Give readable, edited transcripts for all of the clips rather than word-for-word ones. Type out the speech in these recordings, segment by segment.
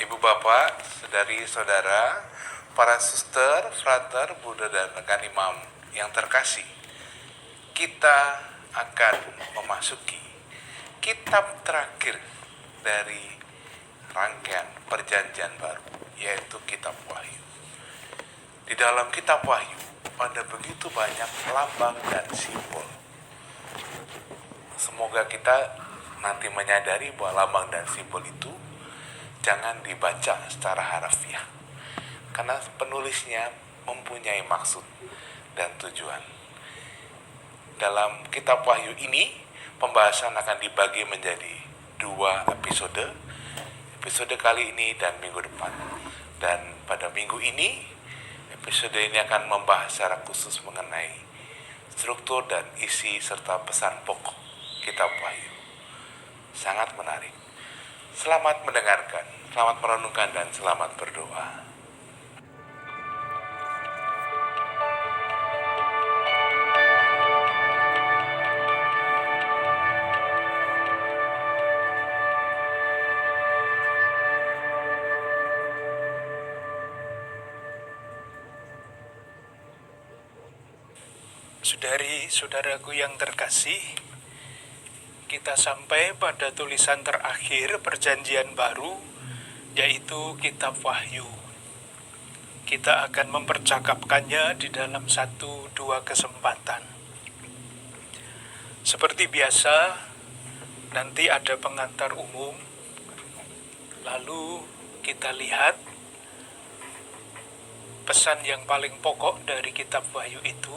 Ibu bapak, saudari-saudara, para suster, frater, Buddha dan rekan imam yang terkasih, kita akan memasuki kitab terakhir dari rangkaian perjanjian baru, yaitu kitab Wahyu. Di dalam kitab Wahyu ada begitu banyak lambang dan simbol. Semoga kita nanti menyadari bahwa lambang dan simbol itu jangan dibaca secara harafiah, karena penulisnya mempunyai maksud dan tujuan. Dalam kitab Wahyu ini, pembahasan akan dibagi menjadi 2 episode. Episode kali ini dan minggu depan. Dan pada minggu ini, episode ini akan membahas secara khusus mengenai struktur dan isi serta pesan pokok kitab Wahyu. Sangat menarik. Selamat mendengarkan, selamat merenungkan, dan selamat berdoa. Saudari-saudaraku yang terkasih, kita sampai pada tulisan terakhir perjanjian baru, yaitu kitab Wahyu. Kita akan mempercakapkannya di dalam 1-2 kesempatan. Seperti biasa, nanti ada pengantar umum, lalu kita lihat pesan yang paling pokok dari kitab Wahyu itu,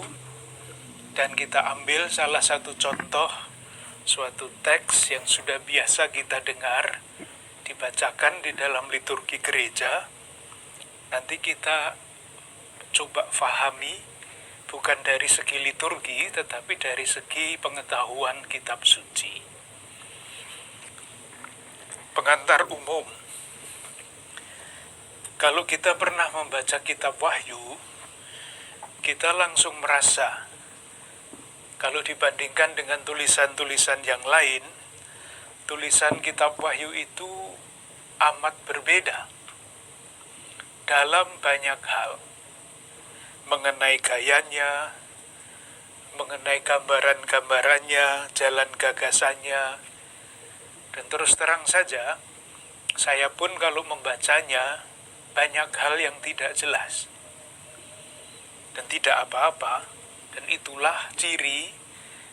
dan kita ambil salah satu contoh suatu teks yang sudah biasa kita dengar dibacakan di dalam liturgi gereja. Nanti kita coba fahami bukan dari segi liturgi tetapi dari segi pengetahuan kitab suci. Pengantar umum. Kalau kita pernah membaca kitab Wahyu, kita langsung merasa kalau dibandingkan dengan tulisan-tulisan yang lain, tulisan kitab Wahyu itu amat berbeda dalam banyak hal. Mengenai gayanya, mengenai gambaran-gambarannya, jalan gagasannya. Dan terus terang saja, saya pun kalau membacanya, banyak hal yang tidak jelas. Dan tidak apa-apa. Dan itulah ciri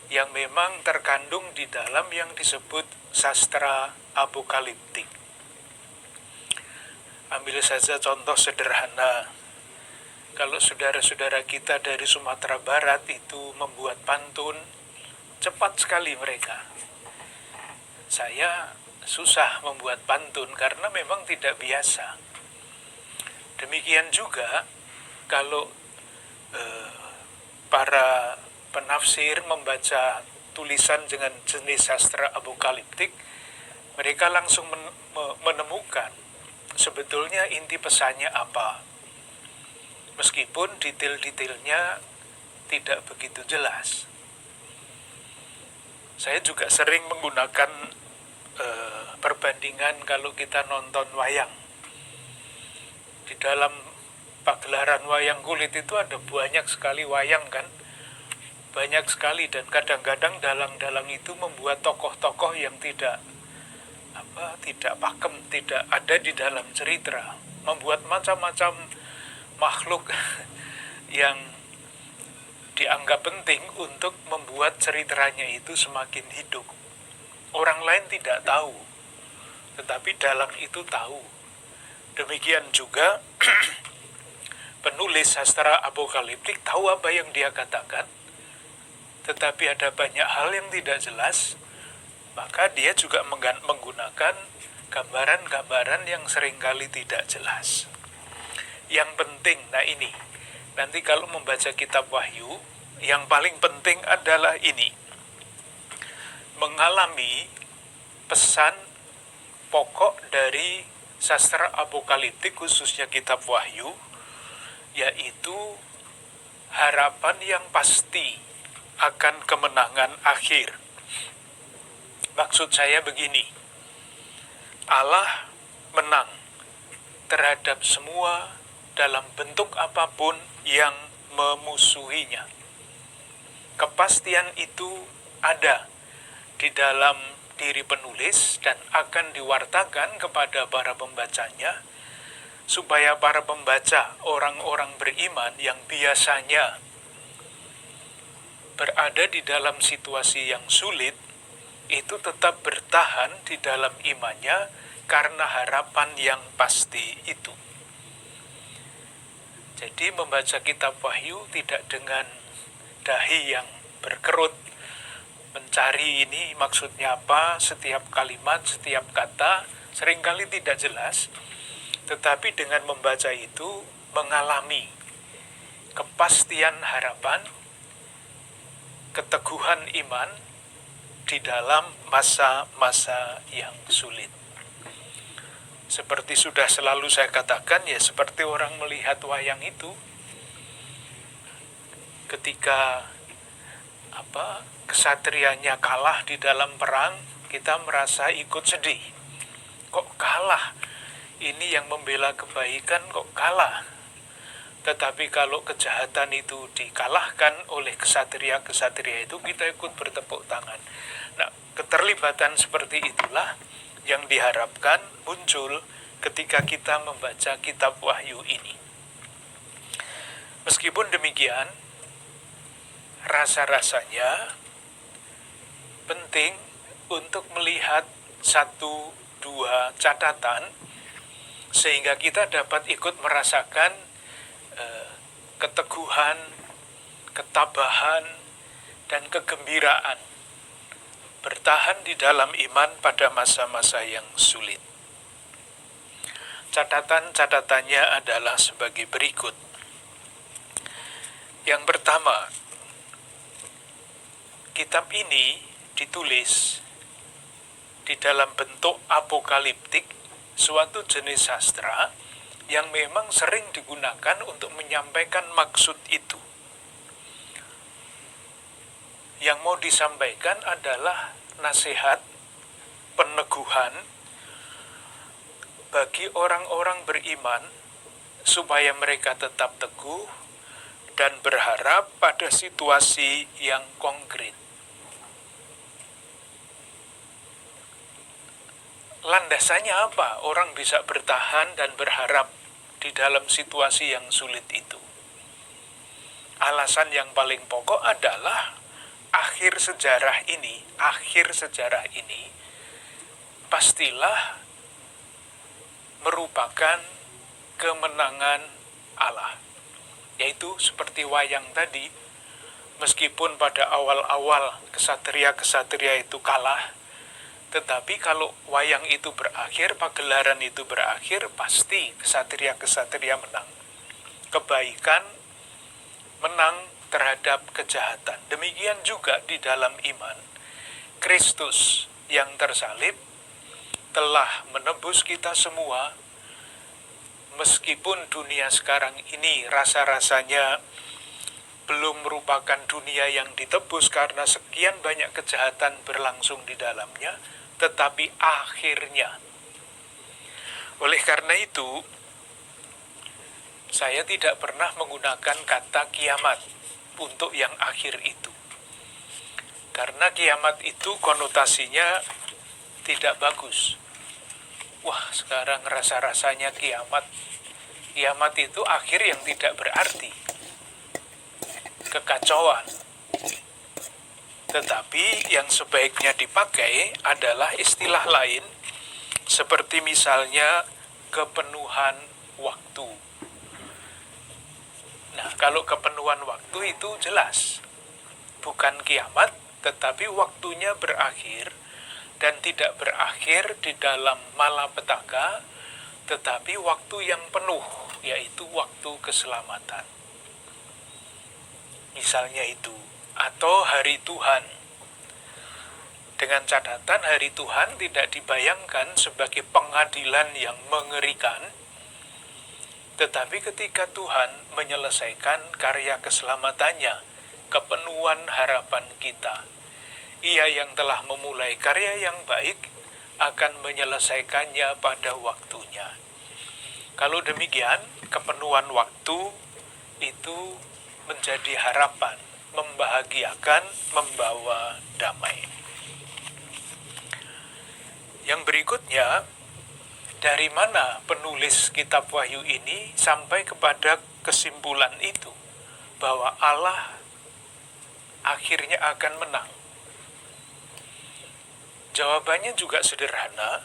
yang memang terkandung di dalam yang disebut sastra apokaliptik. Ambil saja contoh sederhana. Kalau saudara-saudara kita dari Sumatera Barat itu membuat pantun, cepat sekali mereka. Saya susah membuat pantun karena memang tidak biasa. Demikian juga kalau para penafsir membaca tulisan dengan jenis sastra apokaliptik, mereka langsung menemukan sebetulnya inti pesannya apa. Meskipun detail-detailnya tidak begitu jelas. Saya juga sering menggunakan perbandingan kalau kita nonton wayang. Di dalam pagelaran wayang kulit itu ada banyak sekali wayang kan, banyak sekali, dan kadang-kadang dalang-dalang itu membuat tokoh-tokoh yang tidak pakem, tidak ada di dalam cerita, membuat macam-macam makhluk yang dianggap penting untuk membuat ceritanya itu semakin hidup. Orang lain tidak tahu, tetapi dalang itu tahu. Demikian juga penulis sastra apokaliptik tahu apa yang dia katakan, tetapi ada banyak hal yang tidak jelas, maka dia juga menggunakan gambaran-gambaran yang seringkali tidak jelas. Yang penting, ini, nanti kalau membaca kitab Wahyu, yang paling penting adalah ini, mengalami pesan pokok dari sastra apokaliptik, khususnya kitab Wahyu, yaitu harapan yang pasti akan kemenangan akhir. Maksud saya begini, Allah menang terhadap semua dalam bentuk apapun yang memusuhinya. Kepastian itu ada di dalam diri penulis dan akan diwartakan kepada para pembacanya, supaya para pembaca, orang-orang beriman yang biasanya berada di dalam situasi yang sulit, itu tetap bertahan di dalam imannya karena harapan yang pasti itu. Jadi membaca kitab Wahyu tidak dengan dahi yang berkerut, mencari ini maksudnya apa, setiap kalimat, setiap kata, seringkali tidak jelas, tetapi dengan membaca itu mengalami kepastian harapan, keteguhan iman di dalam masa-masa yang sulit. Seperti sudah selalu saya katakan, ya seperti orang melihat wayang itu, ketika kesatrianya kalah di dalam perang, kita merasa ikut sedih. Kok kalah? Ini yang membela kebaikan kok kalah. Tetapi kalau kejahatan itu dikalahkan oleh kesatria-kesatria itu, kita ikut bertepuk tangan. Nah, keterlibatan seperti itulah yang diharapkan muncul ketika kita membaca kitab Wahyu ini. Meskipun demikian, rasa-rasanya penting untuk melihat 1-2 catatan sehingga kita dapat ikut merasakan keteguhan, ketabahan, dan kegembiraan bertahan di dalam iman pada masa-masa yang sulit. Catatan-catatannya adalah sebagai berikut. Yang pertama, kitab ini ditulis di dalam bentuk apokaliptik, suatu jenis sastra yang memang sering digunakan untuk menyampaikan maksud itu. Yang mau disampaikan adalah nasihat, peneguhan bagi orang-orang beriman supaya mereka tetap teguh dan berharap pada situasi yang konkret. Landasannya apa? Orang bisa bertahan dan berharap di dalam situasi yang sulit itu. Alasan yang paling pokok adalah akhir sejarah ini pastilah merupakan kemenangan Allah. Yaitu seperti wayang tadi, meskipun pada awal-awal kesatria-kesatria itu kalah, tetapi kalau wayang itu berakhir, pagelaran itu berakhir, pasti kesatria-kesatria menang. Kebaikan menang terhadap kejahatan. Demikian juga di dalam iman. Kristus yang tersalib telah menebus kita semua. Meskipun dunia sekarang ini rasa-rasanya belum merupakan dunia yang ditebus karena sekian banyak kejahatan berlangsung di dalamnya, tetapi akhirnya. Oleh karena itu, saya tidak pernah menggunakan kata kiamat untuk yang akhir itu. Karena kiamat itu konotasinya tidak bagus. Wah, sekarang rasa-rasanya kiamat. Kiamat itu akhir yang tidak berarti. Kekacauan. Tetapi yang sebaiknya dipakai adalah istilah lain, seperti misalnya kepenuhan waktu. Nah, kalau kepenuhan waktu itu jelas, bukan kiamat, tetapi waktunya berakhir, dan tidak berakhir di dalam malapetaka, tetapi waktu yang penuh, yaitu waktu keselamatan. Misalnya itu, atau hari Tuhan. Dengan catatan hari Tuhan tidak dibayangkan sebagai pengadilan yang mengerikan, tetapi ketika Tuhan menyelesaikan karya keselamatannya, kepenuhan harapan kita, Ia yang telah memulai karya yang baik akan menyelesaikannya pada waktunya. Kalau demikian, kepenuhan waktu itu menjadi harapan, membahagiakan, membawa damai. Yang berikutnya, dari mana penulis kitab Wahyu ini sampai kepada kesimpulan itu, bahwa Allah akhirnya akan menang? Jawabannya juga sederhana,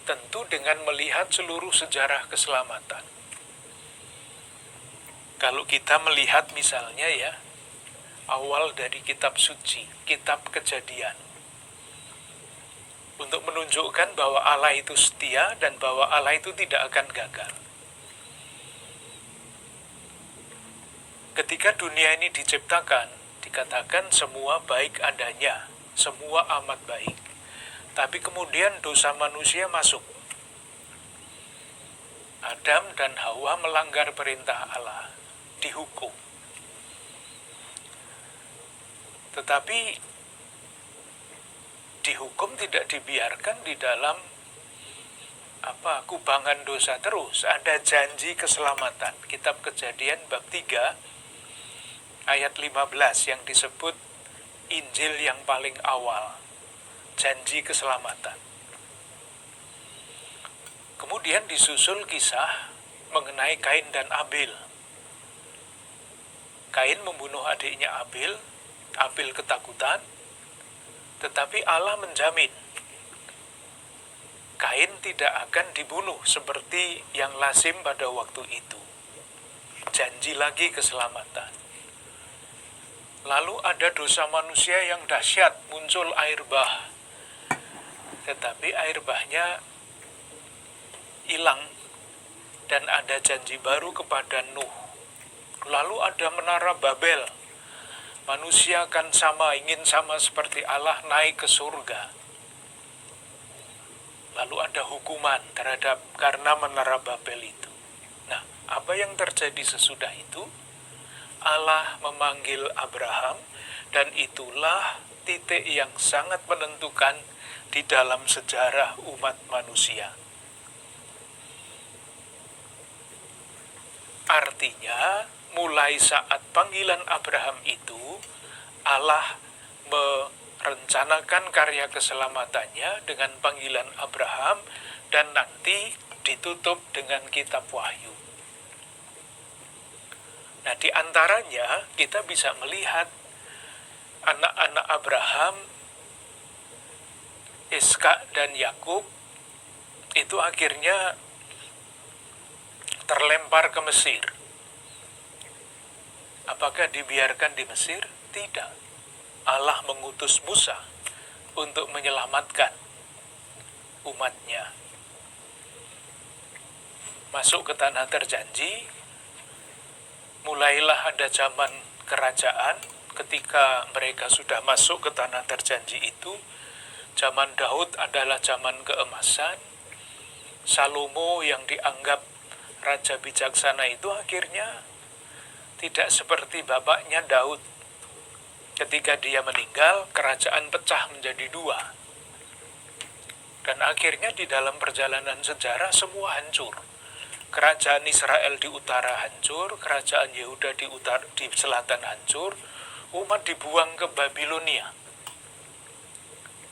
tentu dengan melihat seluruh sejarah keselamatan. Kalau kita melihat misalnya ya, awal dari kitab suci, kitab Kejadian, untuk menunjukkan bahwa Allah itu setia dan bahwa Allah itu tidak akan gagal. Ketika dunia ini diciptakan, dikatakan semua baik adanya, semua amat baik. Tapi kemudian dosa manusia masuk. Adam dan Hawa melanggar perintah Allah, dihukum. Tetapi dihukum tidak dibiarkan di dalam kubangan dosa terus. Ada janji keselamatan. Kitab Kejadian bab 3 ayat 15 yang disebut Injil yang paling awal. Janji keselamatan. Kemudian disusul kisah mengenai Kain dan Abel. Kain membunuh adiknya Abel, Abel ketakutan, tetapi Allah menjamin Kain tidak akan dibunuh seperti yang lazim pada waktu itu. Janji lagi keselamatan. Lalu ada dosa manusia yang dahsyat, muncul air bah. Tetapi air bahnya hilang dan ada janji baru kepada Nuh. Lalu ada menara Babel. Manusia akan ingin sama seperti Allah, naik ke surga. Lalu ada hukuman karena menara Babel itu. Nah, apa yang terjadi sesudah itu? Allah memanggil Abraham, dan itulah titik yang sangat menentukan di dalam sejarah umat manusia. Artinya, mulai saat panggilan Abraham itu, Allah merencanakan karya keselamatannya dengan panggilan Abraham dan nanti ditutup dengan kitab Wahyu. Nah, di antaranya kita bisa melihat anak-anak Abraham, Ishak dan Yakub itu akhirnya terlempar ke Mesir. Apakah dibiarkan di Mesir? Tidak. Allah mengutus Musa untuk menyelamatkan umatnya. Masuk ke tanah terjanji, mulailah ada zaman kerajaan. Ketika mereka sudah masuk ke tanah terjanji itu, zaman Daud adalah zaman keemasan. Salomo yang dianggap raja bijaksana itu akhirnya tidak seperti bapaknya Daud. Ketika dia meninggal, kerajaan pecah menjadi dua. Dan akhirnya di dalam perjalanan sejarah semua hancur. Kerajaan Israel di utara hancur, kerajaan Yehuda di selatan hancur, umat dibuang ke Babilonia.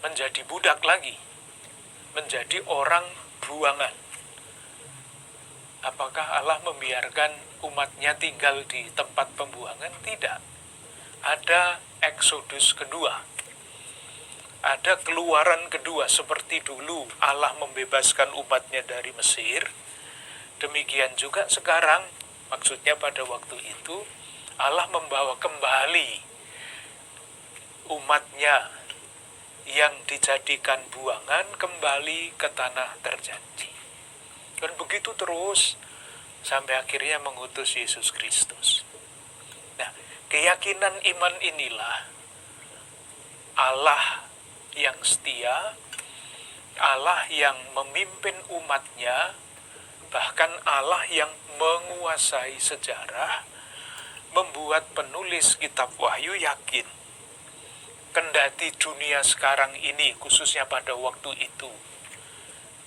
Menjadi budak lagi, menjadi orang buangan. Apakah Allah membiarkan umatnya tinggal di tempat pembuangan? Tidak. Ada Eksodus kedua. Ada keluaran kedua, seperti dulu Allah membebaskan umatnya dari Mesir. Demikian juga sekarang, maksudnya pada waktu itu, Allah membawa kembali umatnya yang dijadikan buangan kembali ke tanah terjanji. Dan begitu terus, sampai akhirnya mengutus Yesus Kristus. Nah, keyakinan iman inilah Allah yang setia, Allah yang memimpin umatnya, bahkan Allah yang menguasai sejarah, membuat penulis kitab Wahyu yakin, kendati dunia sekarang ini, khususnya pada waktu itu,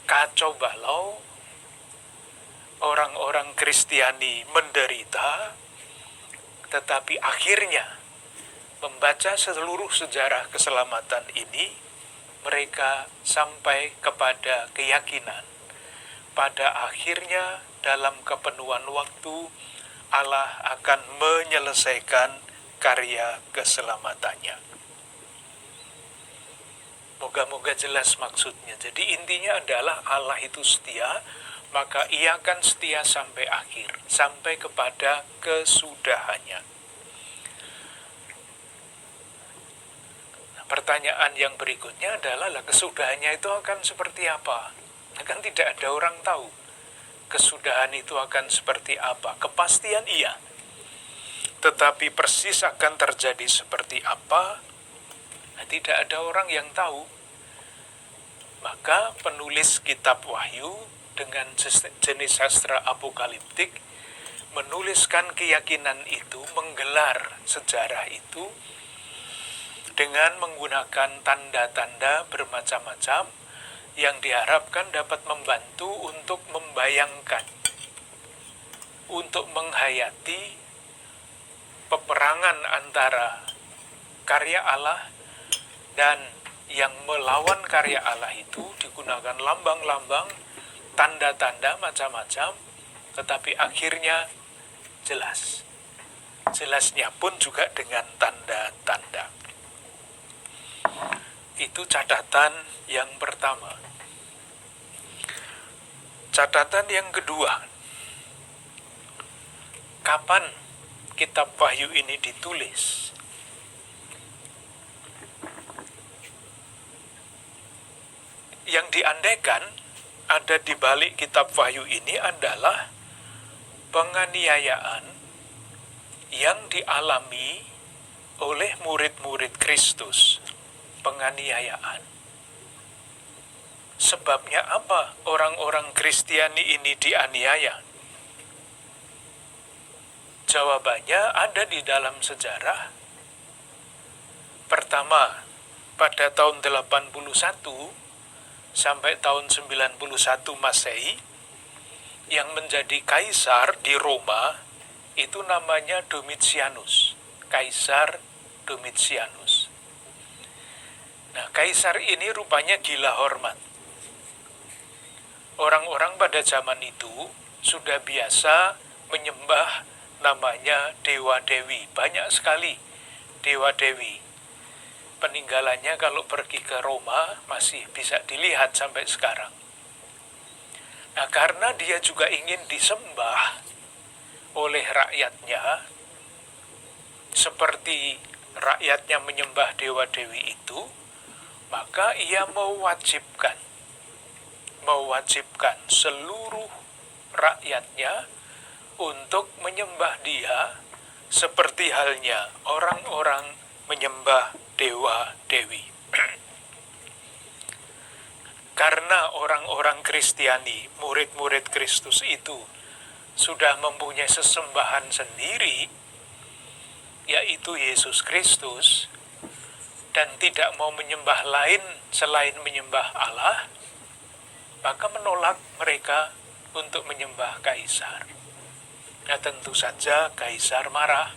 kacau balau, orang-orang Kristiani menderita, tetapi akhirnya membaca seluruh sejarah keselamatan ini, mereka sampai kepada keyakinan pada akhirnya dalam kepenuhan waktu Allah akan menyelesaikan karya keselamatannya. Moga-moga jelas maksudnya. Jadi intinya adalah Allah itu setia, maka ia akan setia sampai akhir, sampai kepada kesudahannya. Nah, pertanyaan yang berikutnya adalah, kesudahannya itu akan seperti apa? Kan tidak ada orang tahu kesudahan itu akan seperti apa. Kepastian iya, tetapi persis akan terjadi seperti apa, tidak ada orang yang tahu. Maka penulis kitab Wahyu dengan jenis sastra apokaliptik menuliskan keyakinan itu, menggelar sejarah itu dengan menggunakan tanda-tanda bermacam-macam yang diharapkan dapat membantu untuk membayangkan, untuk menghayati peperangan antara karya Allah dan yang melawan karya Allah itu. Digunakan lambang-lambang, tanda-tanda macam-macam, tetapi akhirnya jelas. Jelasnya pun juga dengan tanda-tanda. Itu catatan yang pertama. Catatan yang kedua, kapan kitab Wahyu ini ditulis? Yang diandaikan ada di balik kitab Wahyu ini adalah penganiayaan yang dialami oleh murid-murid Kristus. Penganiayaan. Sebabnya apa orang-orang Kristiani ini dianiaya? Jawabannya ada di dalam sejarah. Pertama, pada tahun 81 sampai tahun 91 Masehi, yang menjadi kaisar di Roma itu namanya Domitianus. Kaisar Domitianus. Nah, kaisar ini rupanya gila hormat. Orang-orang pada zaman itu sudah biasa menyembah namanya dewa-dewi. Banyak sekali dewa-dewi. Peninggalannya kalau pergi ke Roma masih bisa dilihat sampai sekarang. Nah, karena dia juga ingin disembah oleh rakyatnya, seperti rakyatnya menyembah dewa-dewi itu, maka ia mewajibkan seluruh rakyatnya untuk menyembah dia seperti halnya orang-orang menyembah dewa-dewi. Karena orang-orang Kristiani, murid-murid Kristus itu sudah mempunyai sesembahan sendiri, yaitu Yesus Kristus, dan tidak mau menyembah lain selain menyembah Allah, maka menolak mereka untuk menyembah kaisar. Nah, tentu saja kaisar marah.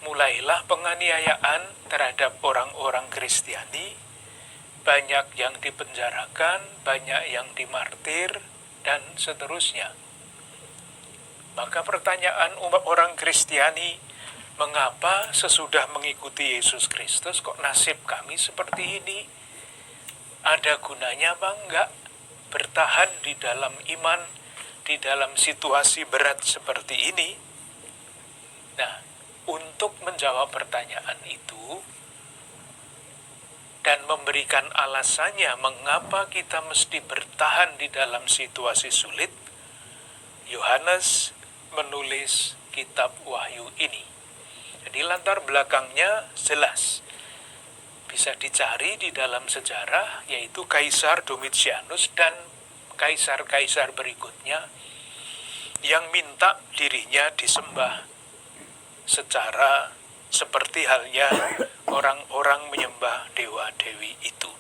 Mulailah penganiayaan terhadap orang-orang Kristiani, banyak yang dipenjarakan, banyak yang dimartir, dan seterusnya. Maka pertanyaan umat orang Kristiani, mengapa sesudah mengikuti Yesus Kristus kok nasib kami seperti ini? Ada gunanya apa enggak bertahan di dalam iman, di dalam situasi berat seperti ini? Nah, untuk menjawab pertanyaan itu dan memberikan alasannya mengapa kita mesti bertahan di dalam situasi sulit, Yohanes menulis kitab Wahyu ini. Jadi latar belakangnya jelas. Bisa dicari di dalam sejarah, yaitu Kaisar Domitianus dan kaisar-kaisar berikutnya yang minta dirinya disembah secara seperti halnya orang-orang menyembah dewa-dewi itu.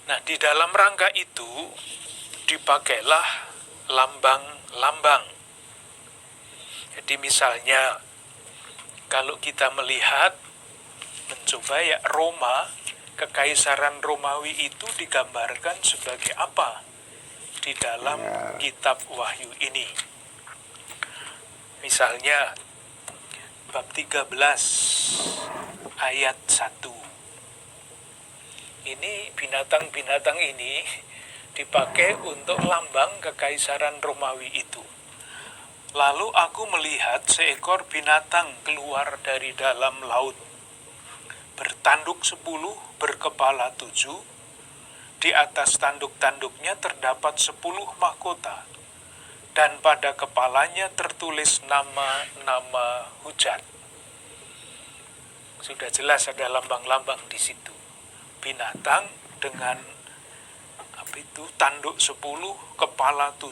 Nah, di dalam rangka itu dipakailah lambang-lambang. Jadi misalnya kalau kita melihat, mencoba ya, Roma, Kekaisaran Romawi itu digambarkan sebagai apa di dalam kitab Wahyu ini. Misalnya bab 13 ayat 1. Ini binatang-binatang ini dipakai untuk lambang Kekaisaran Romawi itu. Lalu aku melihat seekor binatang keluar dari dalam laut, bertanduk 10, berkepala 7. Di atas tanduk-tanduknya terdapat 10 mahkota, dan pada kepalanya tertulis nama-nama hujat. Sudah jelas ada lambang-lambang di situ. Binatang dengan tanduk 10, kepala 7.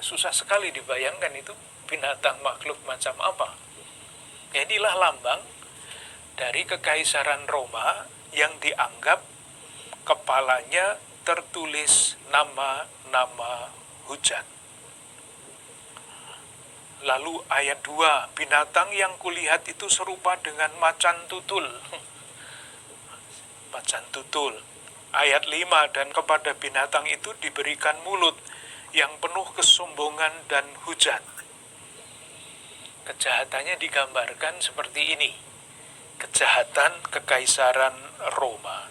Susah sekali dibayangkan itu binatang makhluk macam apa. Inilah lambang dari Kekaisaran Roma yang dianggap kepalanya tertulis nama-nama hujat. Lalu ayat 2, binatang yang kulihat itu serupa dengan macan tutul. Macan tutul. Ayat 5, dan kepada binatang itu diberikan mulut yang penuh kesombongan dan hujat. Kejahatannya digambarkan seperti ini. Kejahatan Kekaisaran Roma.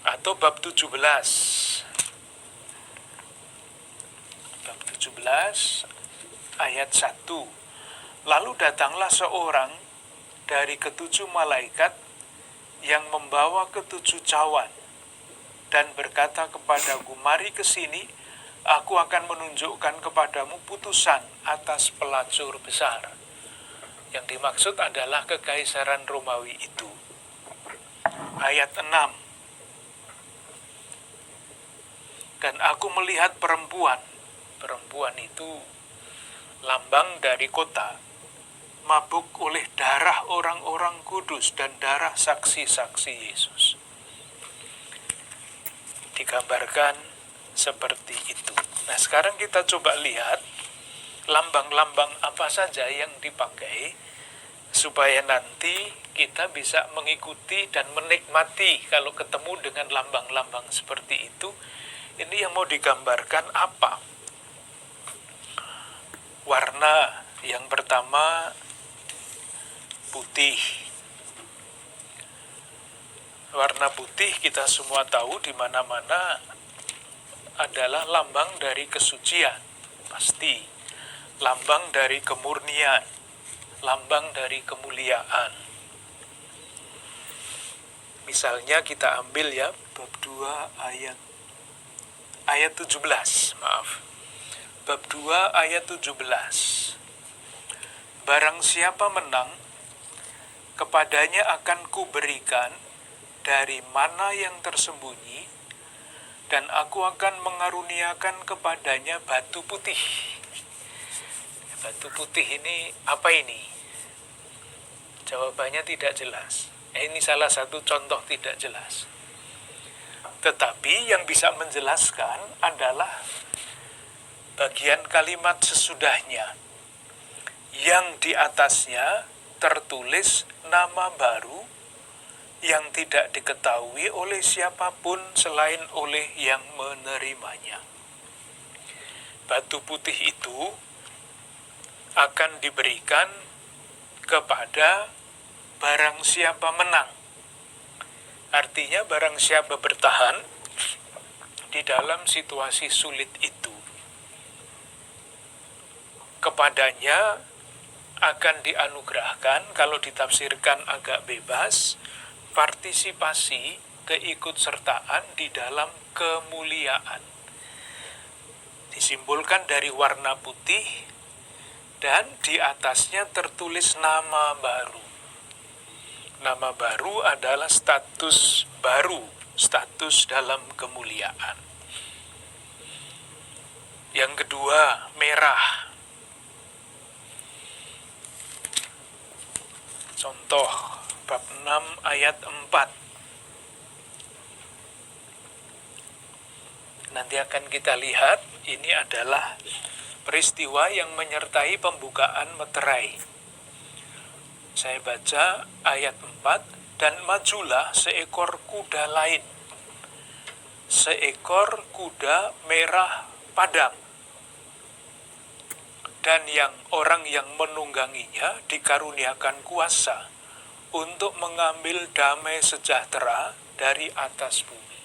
Atau bab 17. Bab 17 ayat 1. Lalu datanglah seorang dari ketujuh malaikat yang membawa ketujuh cawan dan berkata kepadaku, mari ke sini, aku akan menunjukkan kepadamu putusan atas pelacur besar. Yang dimaksud adalah Kekaisaran Romawi itu. Ayat 6. Dan aku melihat perempuan. Perempuan itu lambang dari kota, mabuk oleh darah orang-orang kudus dan darah saksi-saksi Yesus. Digambarkan seperti itu. Nah, sekarang kita coba lihat lambang-lambang apa saja yang dipakai supaya nanti kita bisa mengikuti dan menikmati kalau ketemu dengan lambang-lambang seperti itu. Ini yang mau digambarkan apa? Warna yang pertama putih. Warna putih kita semua tahu di mana-mana adalah lambang dari kesucian, pasti. Lambang dari kemurnian, lambang dari kemuliaan. Misalnya kita ambil ya bab 2 ayat 17, maaf. Bab 2 ayat 17. Barang siapa menang, kepadanya akan kuberikan dari mana yang tersembunyi, dan aku akan mengaruniakan kepadanya batu putih. Batu putih ini apa ini? Jawabannya tidak jelas. Ini salah satu contoh tidak jelas. Tetapi yang bisa menjelaskan adalah bagian kalimat sesudahnya, yang di atasnya tertulis nama baru yang tidak diketahui oleh siapapun selain oleh yang menerimanya. Batu putih itu akan diberikan kepada barang siapa menang. Artinya barang siapa bertahan di dalam situasi sulit itu, kepadanya akan dianugerahkan, kalau ditafsirkan agak bebas, partisipasi, keikutsertaan di dalam kemuliaan. Disimbolkan dari warna putih dan di atasnya tertulis nama baru. Nama baru adalah status baru, status dalam kemuliaan. Yang kedua, merah. Contoh, bab 6 ayat 4. Nanti akan kita lihat, ini adalah peristiwa yang menyertai pembukaan meterai. Saya baca ayat 4, dan majulah seekor kuda lain, seekor kuda merah padam, dan orang yang menungganginya dikaruniakan kuasa untuk mengambil damai sejahtera dari atas bumi.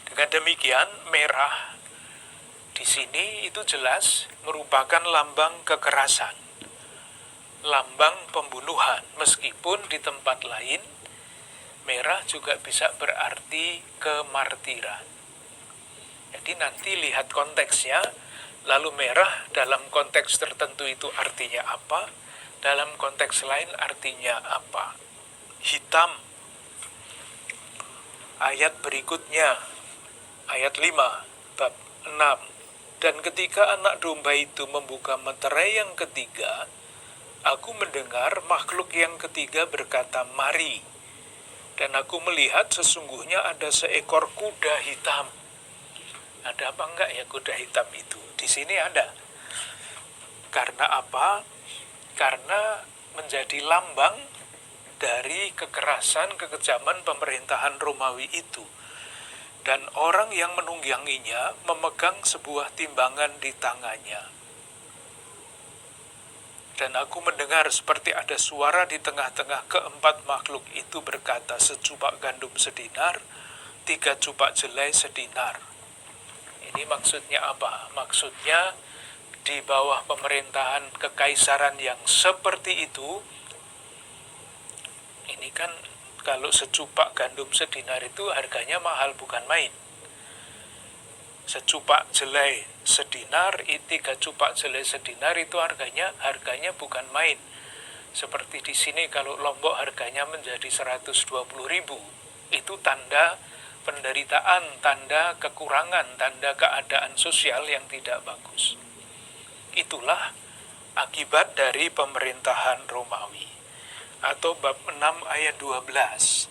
Dengan demikian, merah di sini itu jelas merupakan lambang kekerasan, lambang pembunuhan, meskipun di tempat lain merah juga bisa berarti kemartiran. Jadi nanti lihat konteksnya, lalu merah dalam konteks tertentu itu artinya apa, dalam konteks lain artinya apa. Hitam. Ayat berikutnya, ayat 5, bab 6. Dan ketika anak domba itu membuka meterai yang ketiga, aku mendengar makhluk yang ketiga berkata, "Mari." Dan aku melihat sesungguhnya ada seekor kuda hitam. Ada apa enggak ya kuda hitam itu? Di sini ada. Karena apa? Karena menjadi lambang dari kekerasan, kekejaman pemerintahan Romawi itu. Dan orang yang menungganginya memegang sebuah timbangan di tangannya. Dan aku mendengar seperti ada suara di tengah-tengah keempat makhluk itu berkata, "Secupak gandum sedinar, 3 cupak jelai sedinar." Ini maksudnya apa? Maksudnya di bawah pemerintahan kekaisaran yang seperti itu, ini kan kalau secupak gandum sedinar itu harganya mahal, bukan main. Secupak jelai sedinar, 3 cupak jelai sedinar itu harganya bukan main. Seperti di sini kalau Lombok harganya menjadi 120.000, itu tanda penderitaan, tanda kekurangan, tanda keadaan sosial yang tidak bagus. Itulah akibat dari pemerintahan Romawi. Atau bab 6 ayat 12.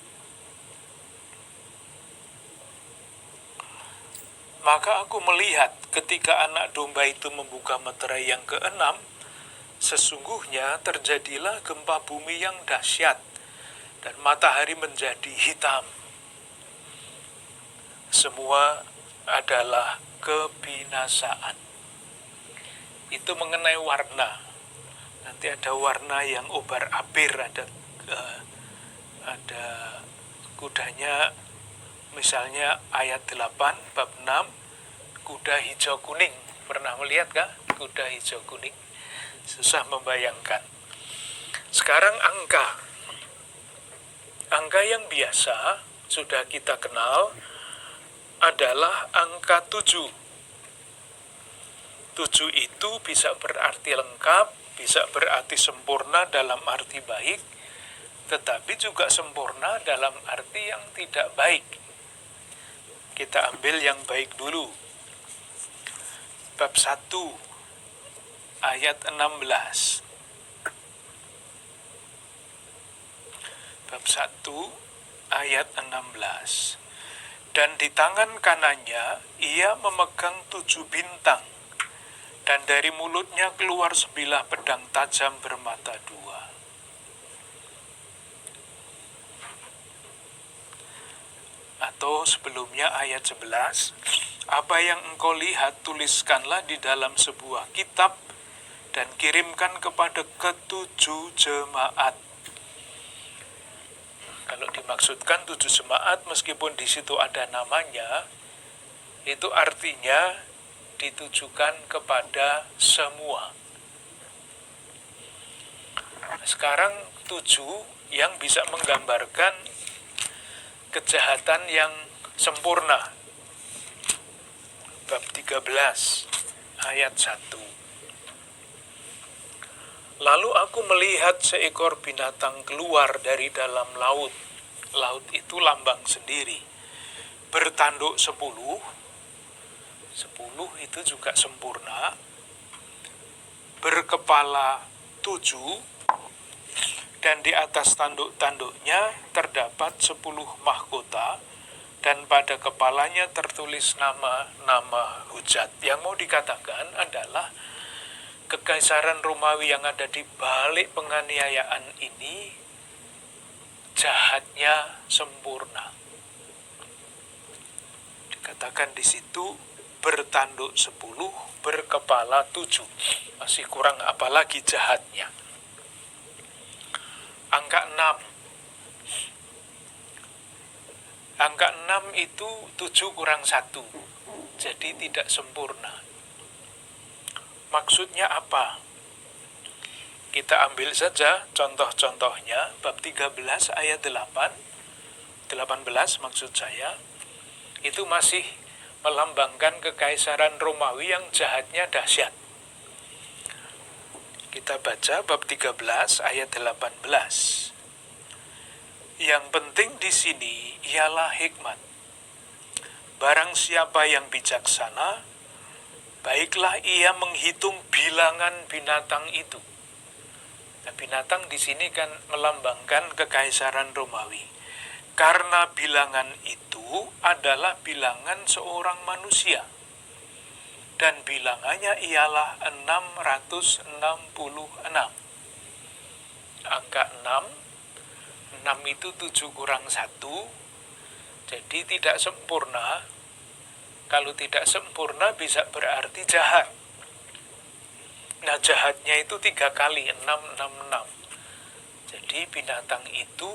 Maka aku melihat ketika anak domba itu membuka meterai yang ke-6, sesungguhnya terjadilah gempa bumi yang dahsyat, dan matahari menjadi hitam. Semua adalah kebinasaan. Itu mengenai warna. Nanti ada warna yang obar-abir, ada kudanya, misalnya ayat 8, bab 6, kuda hijau kuning. Pernah melihat kah kuda hijau kuning? Susah membayangkan. Sekarang angka. Angka yang biasa sudah kita kenal adalah angka 7. 7 itu bisa berarti lengkap, bisa berarti sempurna dalam arti baik, tetapi juga sempurna dalam arti yang tidak baik. Kita ambil yang baik dulu. Bab 1, ayat 16. Bab 1, ayat 16. Dan di tangan kanannya ia memegang 7 bintang, dan dari mulutnya keluar sebilah pedang tajam bermata 2. Atau sebelumnya ayat 11, apa yang engkau lihat tuliskanlah di dalam sebuah kitab dan kirimkan kepada ke-7 jemaat. Kalau dimaksudkan 7 jemaat, meskipun di situ ada namanya, itu artinya ditujukan kepada semua. Sekarang 7 yang bisa menggambarkan kejahatan yang sempurna. Bab 13, ayat 1. Lalu aku melihat seekor binatang keluar dari dalam laut. Laut itu lambang sendiri. Bertanduk 10. 10 itu juga sempurna. Berkepala 7. Dan di atas tanduk-tanduknya terdapat 10 mahkota. dan pada kepalanya tertulis nama hujat. Yang mau dikatakan adalah kekaisaran Romawi yang ada di balik penganiayaan ini jahatnya sempurna. Dikatakan di situ bertanduk 10, berkepala 7. Masih kurang apalagi jahatnya. Angka 6. Angka 6 itu 7 kurang 1. Jadi tidak sempurna. Maksudnya apa? Kita ambil saja contoh-contohnya, bab 13 ayat 18 maksud saya, itu masih melambangkan kekaisaran Romawi yang jahatnya dahsyat. Kita baca bab 13 ayat 18. Yang penting di sini ialah hikmat. Barang siapa yang bijaksana, baiklah ia menghitung bilangan binatang itu. Nah, binatang di sini kan melambangkan kekaisaran Romawi. Karena bilangan itu adalah bilangan seorang manusia. Dan bilangannya ialah 666. Angka 6 itu 7 kurang 1. Jadi tidak sempurna. Kalau tidak sempurna bisa berarti jahat. Nah, jahatnya itu 3 kali, 666. Jadi binatang itu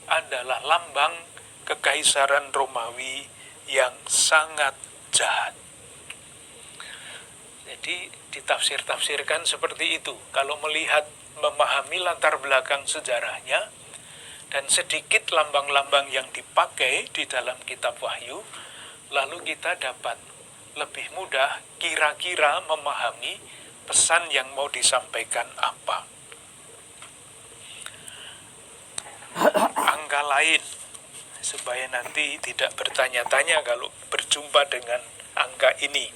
adalah lambang kekaisaran Romawi yang sangat jahat. Jadi ditafsir-tafsirkan seperti itu. Kalau melihat, memahami latar belakang sejarahnya, dan sedikit lambang-lambang yang dipakai di dalam kitab Wahyu, lalu kita dapat lebih mudah kira-kira memahami pesan yang mau disampaikan apa. Angka lain, supaya nanti tidak bertanya-tanya kalau berjumpa dengan angka ini.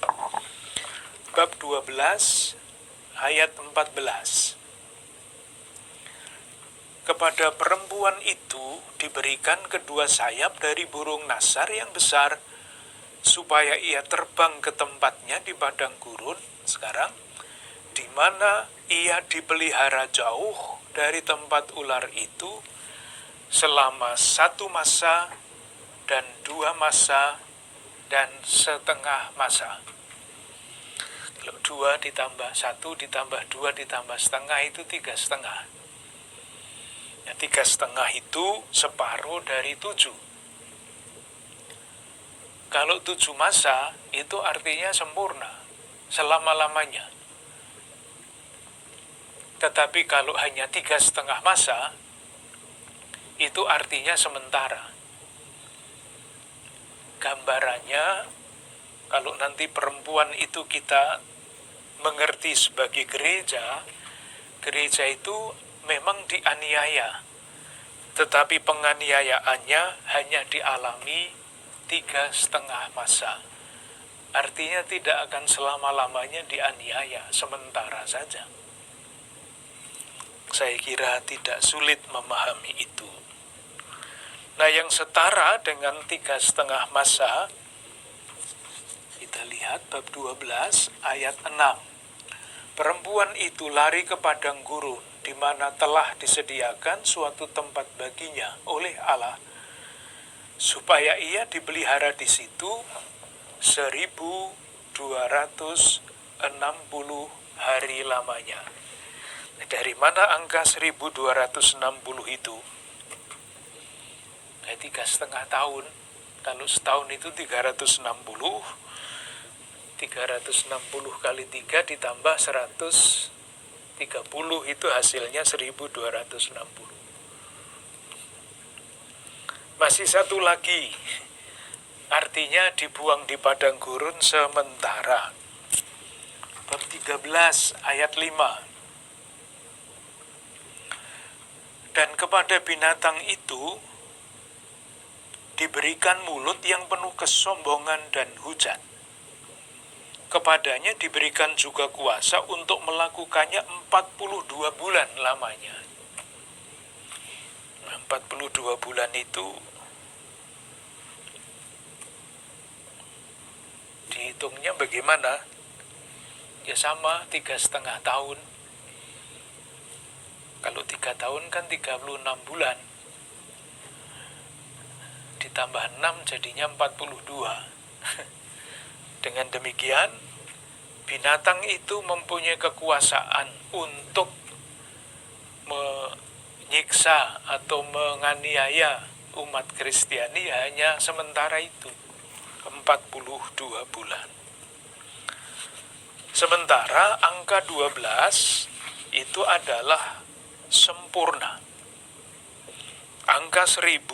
Bab 12 ayat 14. Kepada perempuan itu diberikan kedua sayap dari burung nasar yang besar, supaya ia terbang ke tempatnya di padang gurun sekarang, di mana ia dipelihara jauh dari tempat ular itu selama 1 masa dan 2 masa dan setengah masa. Kalau 2 ditambah 1 ditambah 2 ditambah setengah itu 3,5. Ya, 3,5 itu separuh dari 7. Kalau 7 masa itu artinya sempurna, selama-lamanya. Tetapi kalau hanya 3,5 masa, itu artinya sementara. Gambarannya, kalau nanti perempuan itu kita mengerti sebagai gereja, gereja itu memang dianiaya, tetapi penganiayaannya hanya dialami 3,5 masa. Artinya tidak akan selama-lamanya dianiaya, sementara saja. Saya kira tidak sulit memahami itu. Nah, yang setara dengan 3,5 masa, kita lihat bab 12 ayat 6. Perempuan itu lari ke padang gurun, di mana telah disediakan suatu tempat baginya oleh Allah, supaya ia dipelihara di situ 1.260 hari lamanya. Dari mana angka 1.260 itu? 3,5 tahun. Kalau setahun itu 360. 360 kali 3 ditambah 130 itu hasilnya 1.260. Masih satu lagi. Artinya dibuang di padang gurun sementara. Bab 13 ayat 5. Dan kepada binatang itu diberikan mulut yang penuh kesombongan dan hujat. Kepadanya diberikan juga kuasa untuk melakukannya 42 bulan lamanya. 42 bulan itu bagaimana? Ya sama, 3,5 tahun. Kalau 3 tahun kan 36 bulan. Ditambah 6 jadinya 42. Dengan demikian, binatang itu mempunyai kekuasaan untuk menyiksa atau menganiaya umat Kristiani hanya sementara itu, 42 bulan. Sementara angka 12 itu adalah sempurna. Angka 1000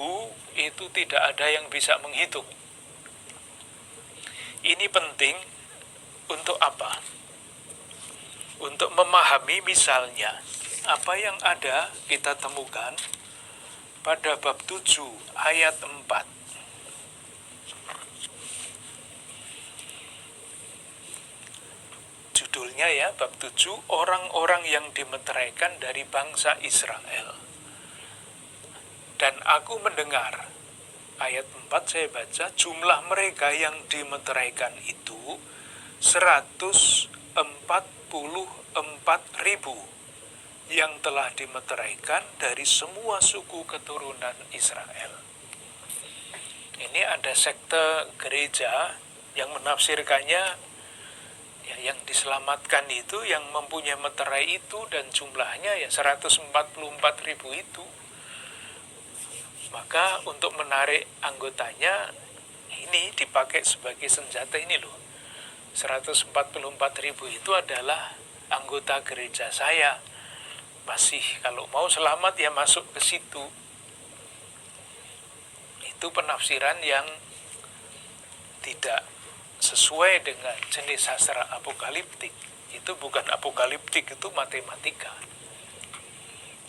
itu tidak ada yang bisa menghitung. Ini penting untuk apa? Untuk memahami misalnya apa yang ada kita temukan pada bab 7 ayat 4. Judulnya ya, bab 7, orang-orang yang dimeteraikan dari bangsa Israel. Dan aku mendengar, ayat 4 saya baca, jumlah mereka yang dimeteraikan itu 144.000 yang telah dimeteraikan dari semua suku keturunan Israel. Ini ada sekte gereja yang menafsirkannya, ya, yang diselamatkan itu, yang mempunyai meterai itu, dan jumlahnya ya 144.000 itu. Maka untuk menarik anggotanya, ini dipakai sebagai senjata ini loh. 144.000 itu adalah anggota gereja saya. Masih kalau mau selamat ya masuk ke situ. Itu penafsiran yang tidak sesuai dengan jenis sastra apokaliptik. Itu bukan apokaliptik, itu matematika.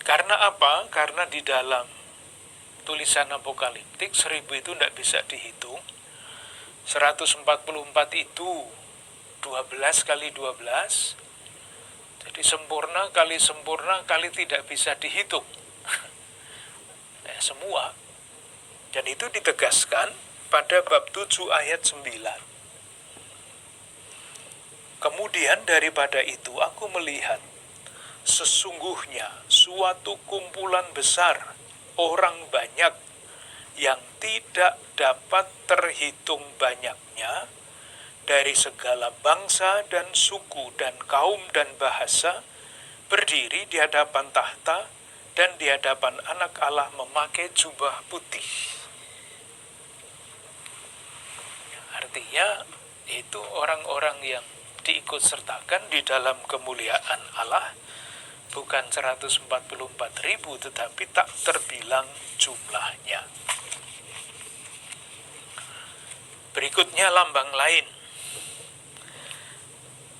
Karena apa? Karena di dalam tulisan apokaliptik 1000 itu tidak bisa dihitung. 144 itu 12 kali 12. Jadi sempurna kali tidak bisa dihitung. Semua. Dan itu ditegaskan pada bab 7 ayat 9. Kemudian daripada itu aku melihat sesungguhnya suatu kumpulan besar orang banyak yang tidak dapat terhitung banyaknya dari segala bangsa dan suku dan kaum dan bahasa berdiri di hadapan tahta dan di hadapan Anak Allah memakai jubah putih. Artinya itu orang-orang yang diikut sertakan di dalam kemuliaan Allah, bukan 144.000 tetapi tak terbilang jumlahnya. Berikutnya lambang lain,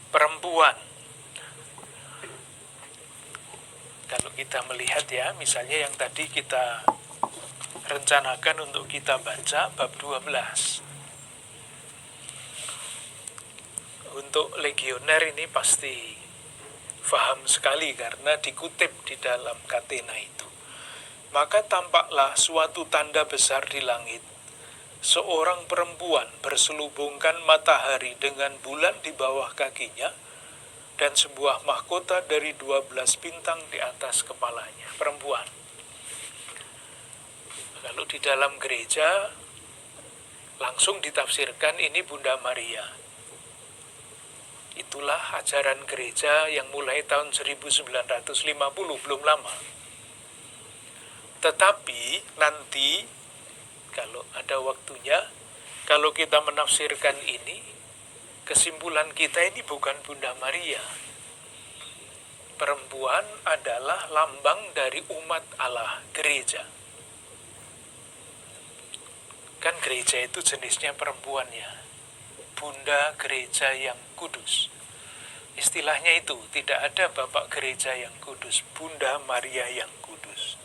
perempuan. Kalau kita melihat ya, misalnya yang tadi kita rencanakan untuk kita baca bab 12. Untuk legioner ini pasti faham sekali karena dikutip di dalam Katena itu. Maka tampaklah suatu tanda besar di langit. Seorang perempuan berselubungkan matahari dengan bulan di bawah kakinya dan sebuah mahkota dari 12 bintang di atas kepalanya. Perempuan. Kalau di dalam gereja langsung ditafsirkan ini Bunda Maria. Itulah ajaran gereja yang mulai tahun 1950, belum lama. Tetapi nanti, kalau ada waktunya, kalau kita menafsirkan ini, kesimpulan kita ini bukan Bunda Maria. Perempuan adalah lambang dari umat Allah, gereja. Kan gereja itu jenisnya perempuan ya. Bunda gereja yang kudus. Istilahnya itu, tidak ada Bapak gereja yang kudus, Bunda Maria yang kudus.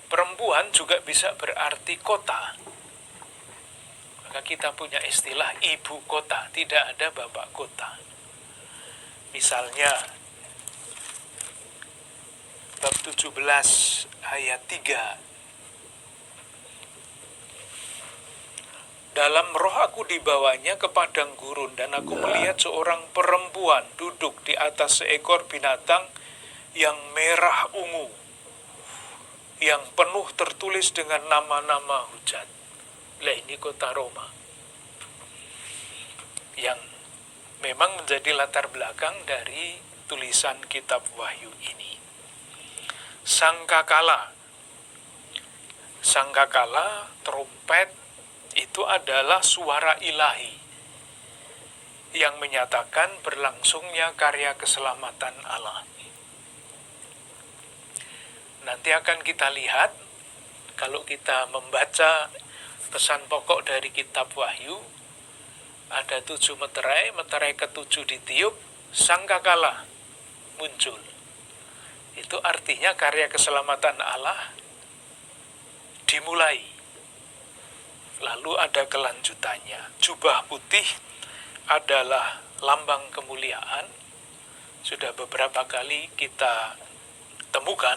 Perempuan juga bisa berarti kota. Maka kita punya istilah ibu kota, tidak ada Bapak kota. Misalnya bab 17 ayat 3. Dalam roh aku dibawanya ke padang gurun, dan aku melihat seorang perempuan duduk di atas seekor binatang yang merah ungu, yang penuh tertulis dengan nama-nama hujat. Lah, ini kota Roma, yang memang menjadi latar belakang dari tulisan kitab Wahyu ini. Sangkakala, trompet, itu adalah suara ilahi yang menyatakan berlangsungnya karya keselamatan Allah. Nanti akan kita lihat, kalau kita membaca pesan pokok dari kitab Wahyu, ada 7 meterai, meterai ke-7 ditiup, sangkakala muncul. Itu artinya karya keselamatan Allah dimulai. Lalu ada kelanjutannya. Jubah putih adalah lambang kemuliaan. Sudah beberapa kali kita temukan.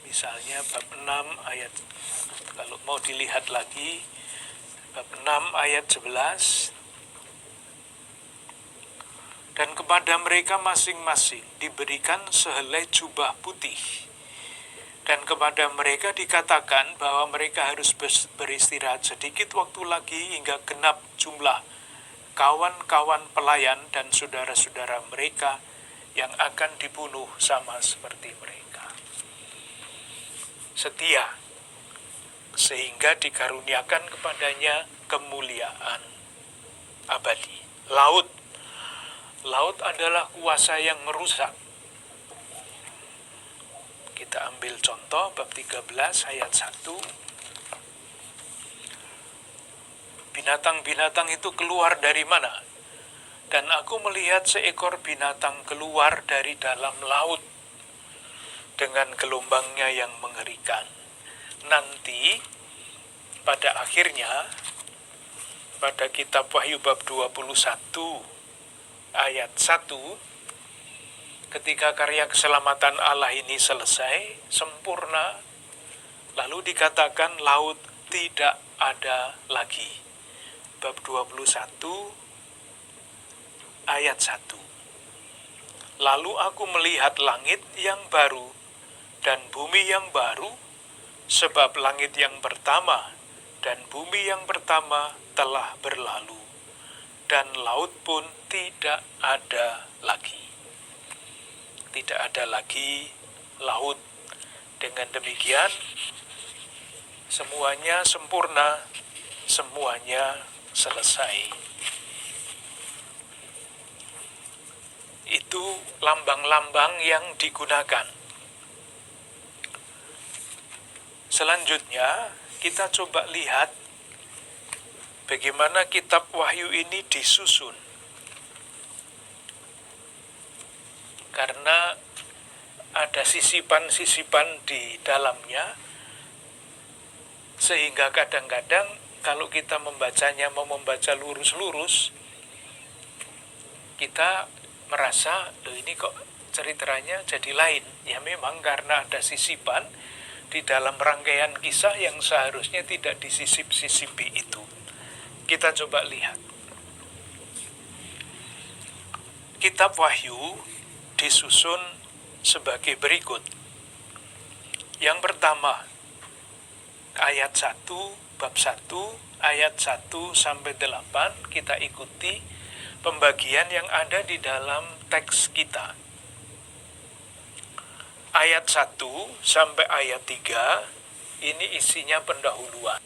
Misalnya bab 6 ayat, kalau mau dilihat lagi, bab 6 ayat 11. Dan kepada mereka masing-masing diberikan sehelai jubah putih. Dan kepada mereka dikatakan bahwa mereka harus beristirahat sedikit waktu lagi hingga genap jumlah kawan-kawan pelayan dan saudara-saudara mereka yang akan dibunuh sama seperti mereka. Setia, sehingga dikaruniakan kepadanya kemuliaan abadi. Laut adalah kuasa yang merusak. Kita ambil contoh bab 13 ayat 1. Binatang-binatang itu keluar dari mana? Dan aku melihat seekor binatang keluar dari dalam laut dengan gelombangnya yang mengerikan. Nanti pada akhirnya, pada kitab Wahyu bab 21 ayat 1, ketika karya keselamatan Allah ini selesai, sempurna, lalu dikatakan laut tidak ada lagi. Bab 21 ayat 1. Lalu aku melihat langit yang baru dan bumi yang baru, sebab langit yang pertama dan bumi yang pertama telah berlalu, dan laut pun tidak ada lagi. Tidak ada lagi laut. Dengan demikian, semuanya sempurna, semuanya selesai. Itu lambang-lambang yang digunakan. Selanjutnya, kita coba lihat bagaimana kitab Wahyu ini disusun. Karena ada sisipan-sisipan di dalamnya, sehingga kadang-kadang kalau kita membacanya mau membaca lurus-lurus, kita merasa, loh ini kok ceritanya jadi lain. Ya memang karena ada sisipan di dalam rangkaian kisah yang seharusnya tidak disisip-sisipi itu. Kita coba lihat. Kitab Wahyu disusun sebagai berikut. Yang pertama, ayat 1, bab 1, ayat 1 sampai 8, kita ikuti pembagian yang ada di dalam teks kita. Ayat 1 sampai ayat 3, ini isinya pendahuluan.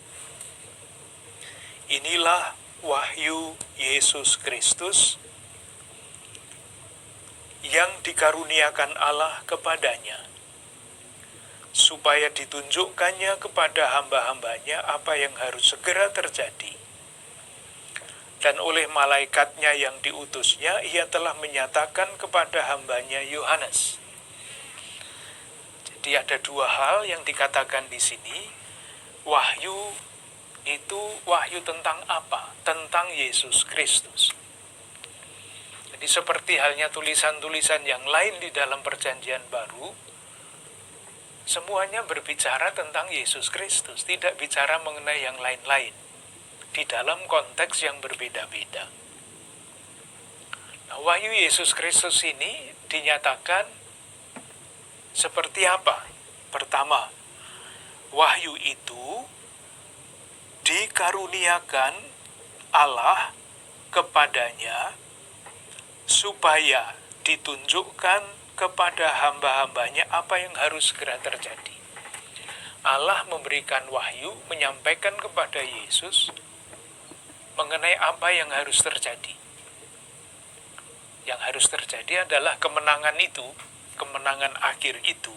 Inilah wahyu Yesus Kristus yang dikaruniakan Allah kepadanya, supaya ditunjukkannya kepada hamba-hambanya apa yang harus segera terjadi. Dan oleh malaikatnya yang diutusnya, ia telah menyatakan kepada hambanya Yohanes. Jadi ada dua hal yang dikatakan di sini. Wahyu itu wahyu tentang apa? Tentang Yesus Kristus. Jadi seperti halnya tulisan-tulisan yang lain di dalam Perjanjian Baru, semuanya berbicara tentang Yesus Kristus, tidak bicara mengenai yang lain-lain. di dalam konteks yang berbeda-beda. Nah, wahyu Yesus Kristus ini dinyatakan seperti apa? Pertama, wahyu itu dikaruniakan Allah kepadanya supaya ditunjukkan kepada hamba-hambanya apa yang harus segera terjadi. Allah memberikan wahyu, menyampaikan kepada Yesus mengenai apa yang harus terjadi. Yang harus terjadi adalah kemenangan itu, kemenangan akhir itu.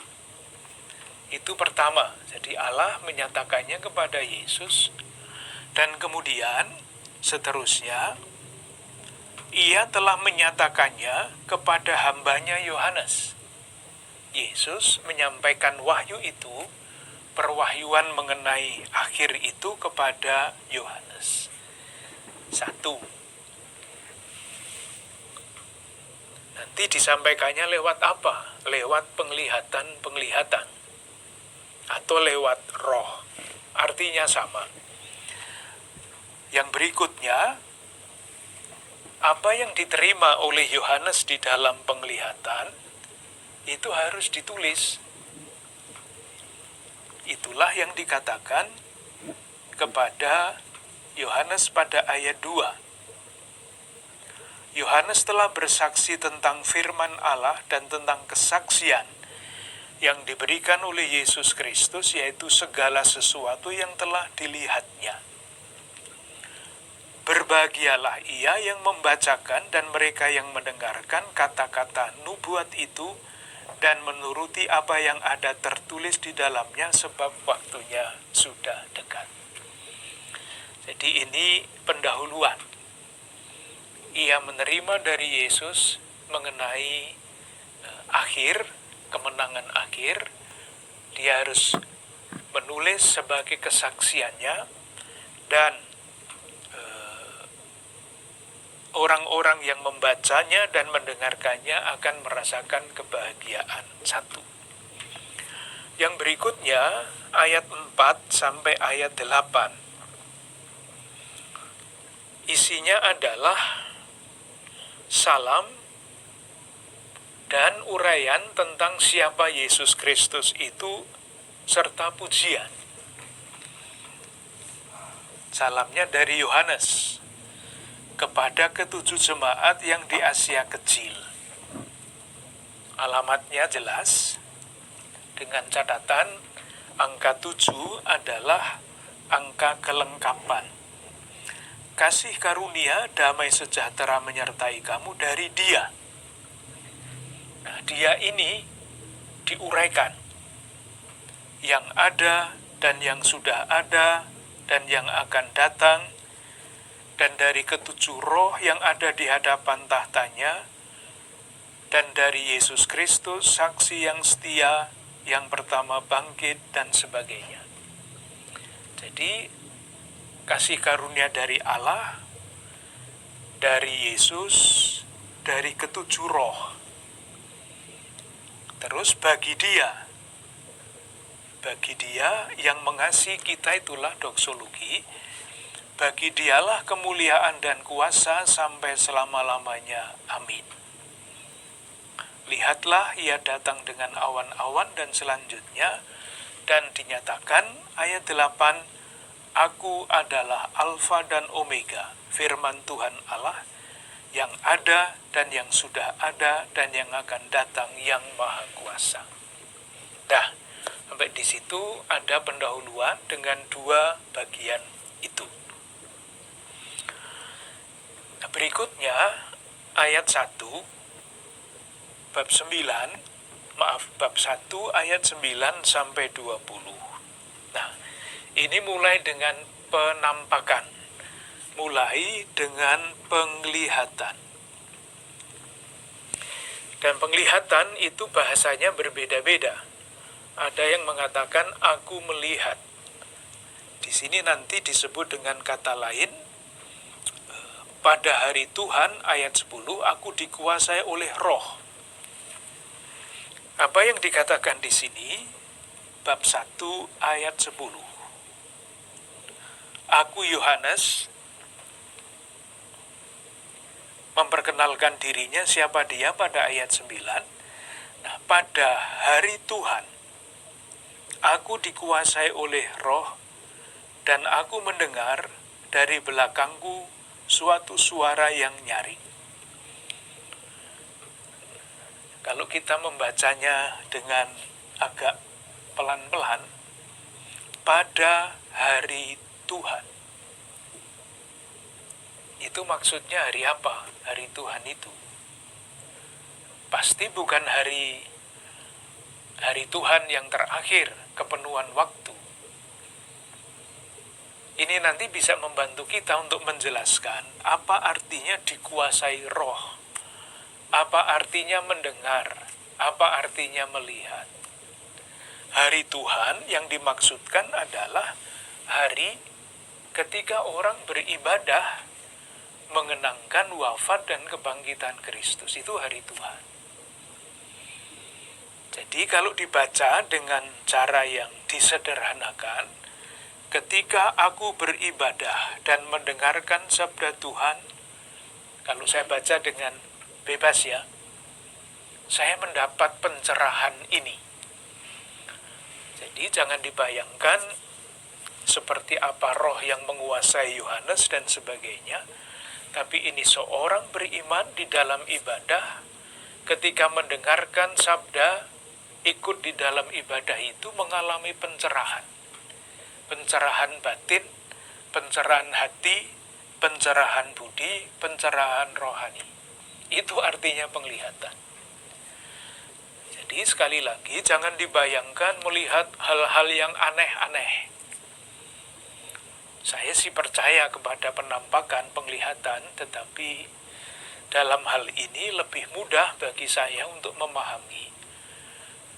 Itu pertama. Jadi Allah menyatakannya kepada Yesus, dan kemudian seterusnya Ia telah menyatakannya kepada hambanya Yohanes. Yesus menyampaikan wahyu itu, perwahyuan mengenai akhir itu kepada Yohanes. 1. Nanti disampaikannya lewat apa? Lewat penglihatan atau lewat roh. Artinya sama. Yang berikutnya, apa yang diterima oleh Yohanes di dalam penglihatan itu harus ditulis. Itulah yang dikatakan kepada Yohanes pada ayat 2. Yohanes telah bersaksi tentang firman Allah dan tentang kesaksian yang diberikan oleh Yesus Kristus, yaitu segala sesuatu yang telah dilihatnya. Berbahagialah ia yang membacakan dan mereka yang mendengarkan kata-kata nubuat itu dan menuruti apa yang ada tertulis di dalamnya, sebab waktunya sudah dekat. Jadi ini pendahuluan. Ia menerima dari Yesus mengenai akhir, kemenangan akhir. Dia harus menulis sebagai kesaksiannya, dan orang-orang yang membacanya dan mendengarkannya akan merasakan kebahagiaan. 1. Yang berikutnya, ayat 4 sampai ayat 8. Isinya adalah salam dan uraian tentang siapa Yesus Kristus itu, serta pujian. Salamnya dari Yohanes kepada ketujuh jemaat yang di Asia Kecil. Alamatnya jelas, dengan catatan angka 7 adalah angka kelengkapan. Kasih karunia, damai sejahtera menyertai kamu dari Dia. Nah, Dia ini diuraikan. Yang ada dan yang sudah ada dan yang akan datang, dan dari ketujuh roh yang ada di hadapan tahtanya, dan dari Yesus Kristus, saksi yang setia, yang pertama bangkit, dan sebagainya. Jadi, kasih karunia dari Allah, dari Yesus, dari ketujuh roh. Terus bagi Dia yang mengasihi kita, itulah doksologi. Bagi Dialah kemuliaan dan kuasa sampai selama-lamanya. Amin. Lihatlah, Ia datang dengan awan-awan, dan selanjutnya, dan dinyatakan ayat 8, Aku adalah Alfa dan Omega, firman Tuhan Allah, yang ada dan yang sudah ada dan yang akan datang, yang Maha Kuasa. Nah, sampai di situ ada pendahuluan dengan dua bagian itu. Nah, berikutnya ayat 1 bab 1 ayat 9 sampai 20. Nah, ini mulai dengan penampakan, mulai dengan penglihatan. Dan penglihatan itu bahasanya berbeda-beda. Ada yang mengatakan aku melihat. Di sini nanti disebut dengan kata lain. Pada hari Tuhan, ayat 10, aku dikuasai oleh roh. Apa yang dikatakan di sini? Bab 1 ayat 10. Aku Yohanes, memperkenalkan dirinya siapa dia pada ayat 9. Nah, pada hari Tuhan, aku dikuasai oleh Roh, dan aku mendengar dari belakangku suatu suara yang nyaring. Kalau kita membacanya dengan agak pelan-pelan, pada hari Tuhan. Itu maksudnya hari apa? Hari Tuhan itu. Pasti bukan hari Tuhan yang terakhir, kepenuhan waktu. Ini nanti bisa membantu kita untuk menjelaskan apa artinya dikuasai Roh, apa artinya mendengar, apa artinya melihat. Hari Tuhan yang dimaksudkan adalah hari ketika orang beribadah mengenangkan wafat dan kebangkitan Kristus. Itu hari Tuhan. Jadi kalau dibaca dengan cara yang disederhanakan, ketika aku beribadah dan mendengarkan sabda Tuhan, kalau saya baca dengan bebas ya, saya mendapat pencerahan ini. Jadi jangan dibayangkan seperti apa roh yang menguasai Yohanes dan sebagainya. Tapi ini seorang beriman di dalam ibadah, ketika mendengarkan sabda, ikut di dalam ibadah itu mengalami pencerahan. Pencerahan batin, pencerahan hati, pencerahan budi, pencerahan rohani. Itu artinya penglihatan. Jadi sekali lagi, jangan dibayangkan melihat hal-hal yang aneh-aneh. Saya sih percaya kepada penampakan, penglihatan, tetapi dalam hal ini lebih mudah bagi saya untuk memahami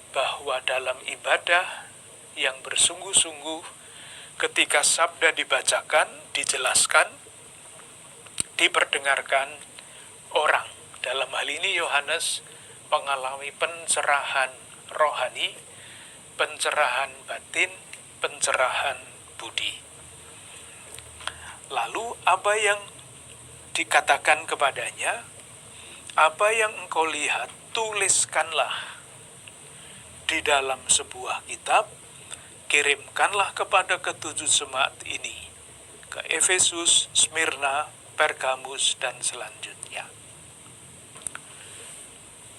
bahwa dalam ibadah yang bersungguh-sungguh, ketika sabda dibacakan, dijelaskan, diperdengarkan orang. Dalam hal ini Yohanes mengalami pencerahan rohani, pencerahan batin, pencerahan budi. Lalu apa yang dikatakan kepadanya? Apa yang engkau lihat, tuliskanlah di dalam sebuah kitab, kirimkanlah kepada ketujuh jemaat ini, ke Efesus, Smyrna, Pergamus, dan selanjutnya.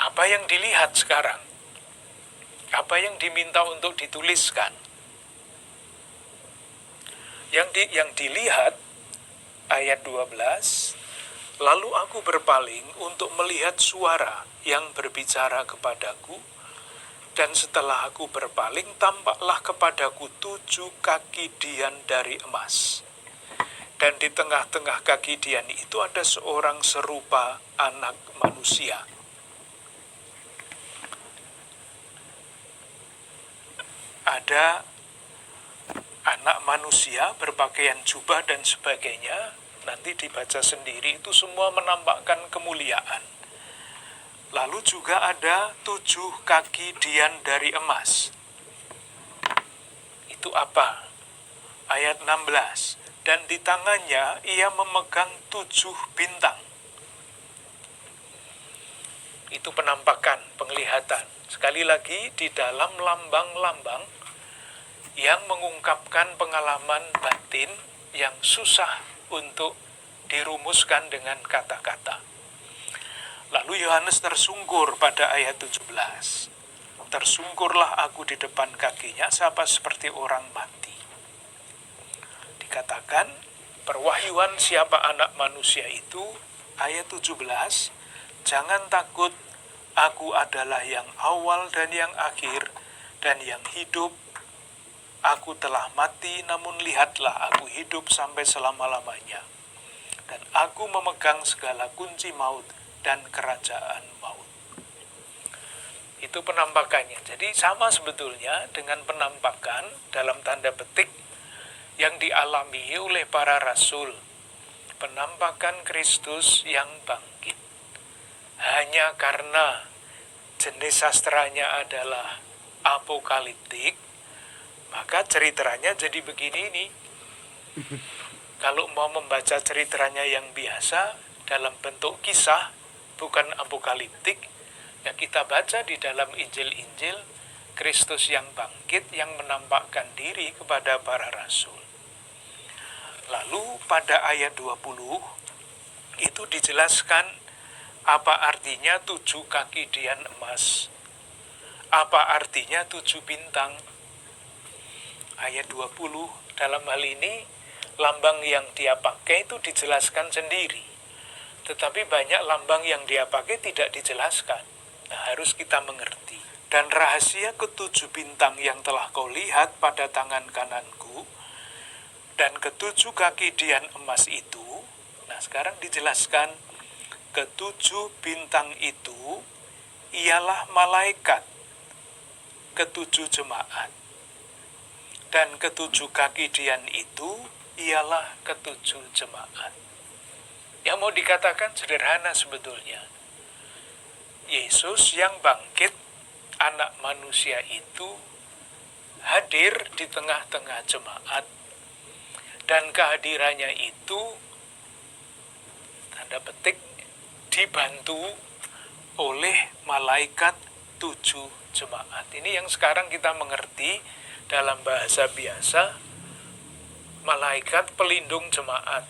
Apa yang dilihat sekarang? Apa yang diminta untuk dituliskan? Yang dilihat, ayat 12, lalu aku berpaling untuk melihat suara yang berbicara kepadaku, dan setelah aku berpaling, tampaklah kepadaku 7 kaki dian dari emas. Dan di tengah-tengah kaki dian itu ada seorang serupa anak manusia. Ada anak manusia berpakaian jubah dan sebagainya, nanti dibaca sendiri, itu semua menampakkan kemuliaan. Lalu juga ada 7 kaki dian dari emas. Itu apa? Ayat 16. Dan di tangannya ia memegang 7 bintang. Itu penampakan, penglihatan. Sekali lagi, di dalam lambang-lambang yang mengungkapkan pengalaman batin yang susah untuk dirumuskan dengan kata-kata. Lalu Yohanes tersungkur pada ayat 17. Tersungkurlah aku di depan kakinya, sama seperti orang mati. Dikatakan, perwahyuan siapa anak manusia itu, ayat 17, jangan takut, aku adalah yang awal dan yang akhir, dan yang hidup. Aku telah mati, namun lihatlah aku hidup sampai selama-lamanya. Dan aku memegang segala kunci maut dan kerajaan maut. Itu penampakannya. Jadi sama sebetulnya dengan penampakan dalam tanda petik yang dialami oleh para rasul. Penampakan Kristus yang bangkit. Hanya karena jenis sastranya adalah apokaliptik, maka ceritanya jadi begini ini. Kalau mau membaca ceritanya yang biasa, dalam bentuk kisah, bukan apokaliptik, ya kita baca di dalam Injil-Injil, Kristus yang bangkit, yang menampakkan diri kepada para rasul. Lalu pada ayat 20, itu dijelaskan apa artinya 7 kaki dian emas, apa artinya 7 bintang. Ayat 20, dalam hal ini, lambang yang dia pakai itu dijelaskan sendiri. Tetapi banyak lambang yang dia pakai tidak dijelaskan. Nah, harus kita mengerti. Dan rahasia ke-7 bintang yang telah kau lihat pada tangan kananku, dan ke-7 kaki dian emas itu, nah sekarang dijelaskan, ke-7 bintang itu ialah malaikat ke-7 jemaat. Dan ke-7 kaki dian itu ialah ke-7 jemaat. Yang mau dikatakan sederhana sebetulnya. Yesus yang bangkit, anak manusia itu, hadir di tengah-tengah jemaat. Dan kehadirannya itu, tanda petik, dibantu oleh malaikat 7 jemaat. Ini yang sekarang kita mengerti dalam bahasa biasa, malaikat pelindung jemaat.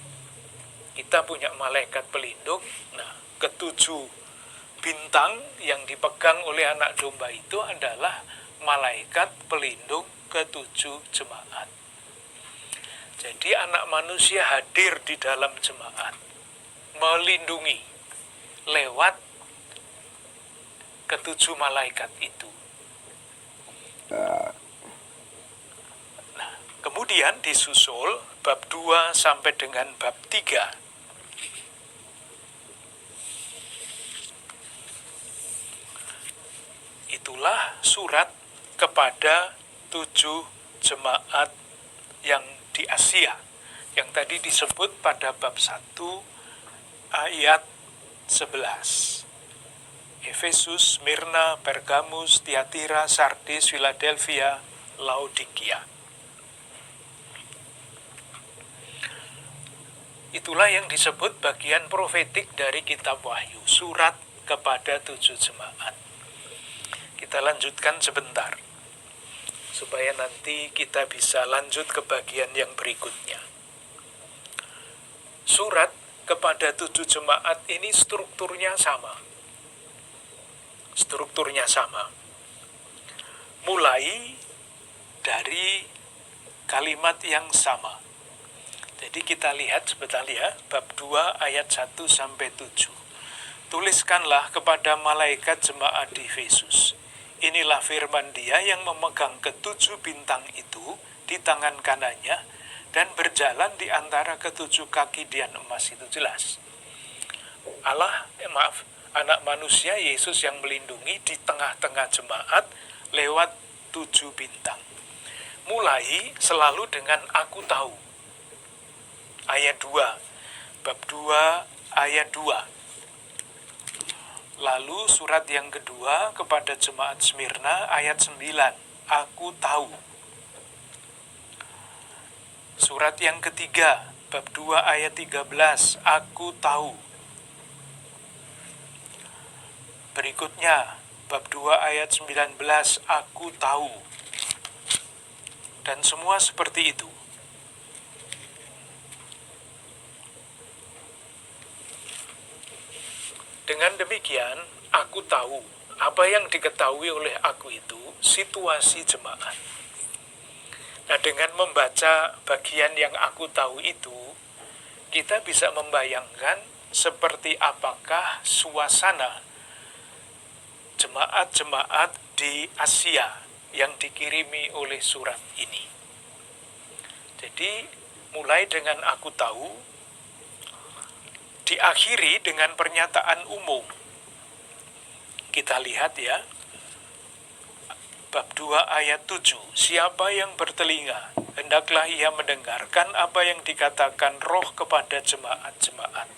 Kita punya malaikat pelindung. Nah, ke-7 bintang yang dipegang oleh anak domba itu adalah malaikat pelindung ke-7 jemaat. Jadi anak manusia hadir di dalam jemaat, melindungi lewat ke-7 malaikat itu. Nah, kemudian disusul bab 2 sampai dengan bab 3. Itulah surat kepada 7 jemaat yang di Asia, yang tadi disebut pada bab 1 ayat 11. Efesus, Smyrna, Pergamus, Tiatira, Sardis, Philadelphia, Laodikia. Itulah yang disebut bagian profetik dari kitab Wahyu, surat kepada 7 jemaat. Kita lanjutkan sebentar, supaya nanti kita bisa lanjut ke bagian yang berikutnya. Surat kepada 7 jemaat ini strukturnya sama. Strukturnya sama. Mulai dari kalimat yang sama. Jadi kita lihat sebentar ya, bab 2 ayat 1 sampai 7. Tuliskanlah kepada malaikat jemaat di Efesus. Inilah firman Dia yang memegang ke-7 bintang itu di tangan kanannya dan berjalan di antara ke-7 kaki dian emas. Itu jelas. Anak manusia Yesus yang melindungi di tengah-tengah jemaat lewat 7 bintang. Mulai selalu dengan aku tahu. Ayat 2, bab 2 ayat 2. Lalu surat yang kedua kepada jemaat Smyrna ayat 9, aku tahu. Surat yang ketiga, bab 2 ayat 13, aku tahu. Berikutnya, bab 2 ayat 19, aku tahu. Dan semua seperti itu. Dengan demikian, aku tahu apa yang diketahui oleh aku itu situasi jemaat. Nah, dengan membaca bagian yang aku tahu itu, kita bisa membayangkan seperti apakah suasana jemaat-jemaat di Asia yang dikirimi oleh surat ini. Jadi, mulai dengan aku tahu, diakhiri dengan pernyataan umum. Kita lihat ya, bab 2 ayat 7. Siapa yang bertelinga, hendaklah ia mendengarkan apa yang dikatakan Roh kepada jemaat-jemaat.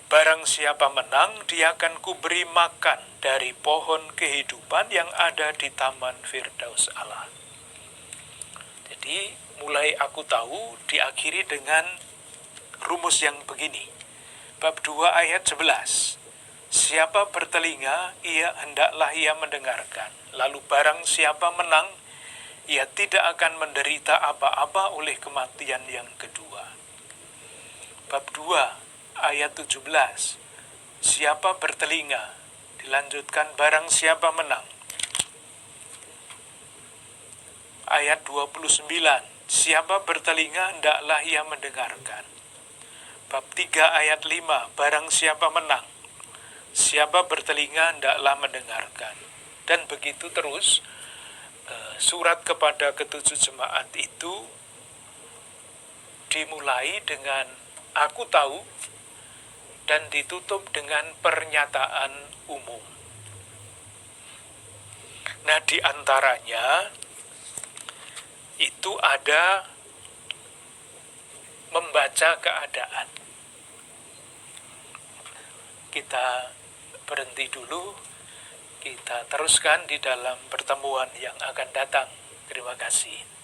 Barang siapa menang, dia akan kuberi makan dari pohon kehidupan yang ada di taman Firdaus Allah. Jadi, mulai aku tahu diakhiri dengan rumus yang begini. Bab 2 ayat 11. Siapa bertelinga, hendaklah ia mendengarkan. Lalu barang siapa menang, ia tidak akan menderita apa-apa oleh kematian yang kedua. Bab 2 ayat 17. Siapa bertelinga, dilanjutkan barang siapa menang. Ayat 29. Siapa bertelinga, hendaklah ia mendengarkan. Bab 3 ayat 5. Barang siapa menang, siapa bertelinga, hendaklah mendengarkan. Dan begitu terus, surat kepada ketujuh jemaat itu dimulai dengan aku tahu dan ditutup dengan pernyataan umum. Nah, di antaranya itu ada membaca keadaan. Kita berhenti dulu, kita teruskan di dalam pertemuan yang akan datang. Terima kasih.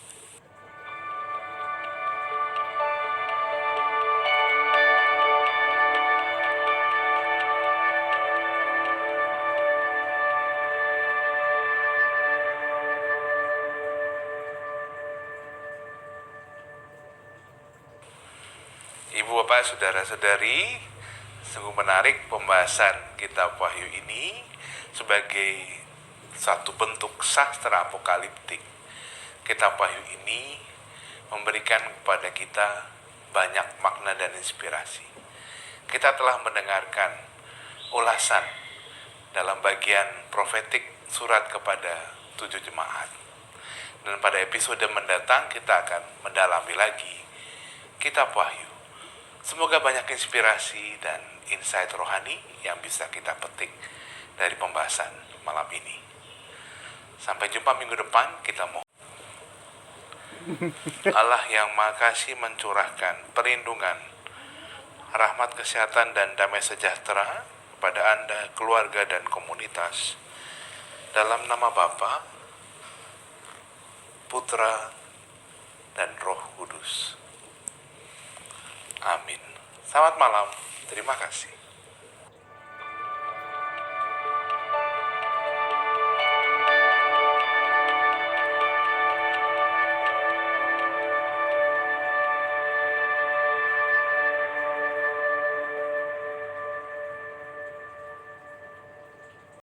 Ibu, Bapak, Saudara-saudari, sungguh menarik pembahasan kitab Wahyu ini sebagai satu bentuk sastra apokaliptik. Kitab Wahyu ini memberikan kepada kita banyak makna dan inspirasi. Kita telah mendengarkan ulasan dalam bagian profetik surat kepada 7 jemaat. Dan pada episode mendatang kita akan mendalami lagi kitab Wahyu. Semoga banyak inspirasi dan insight rohani yang bisa kita petik dari pembahasan malam ini. Sampai jumpa minggu depan, kita mohon. Allah yang Maha Kasih mencurahkan perlindungan, rahmat, kesehatan, dan damai sejahtera kepada Anda, keluarga, dan komunitas. Dalam nama Bapa, Putra, dan Roh Kudus. Amin. Selamat malam. Terima kasih.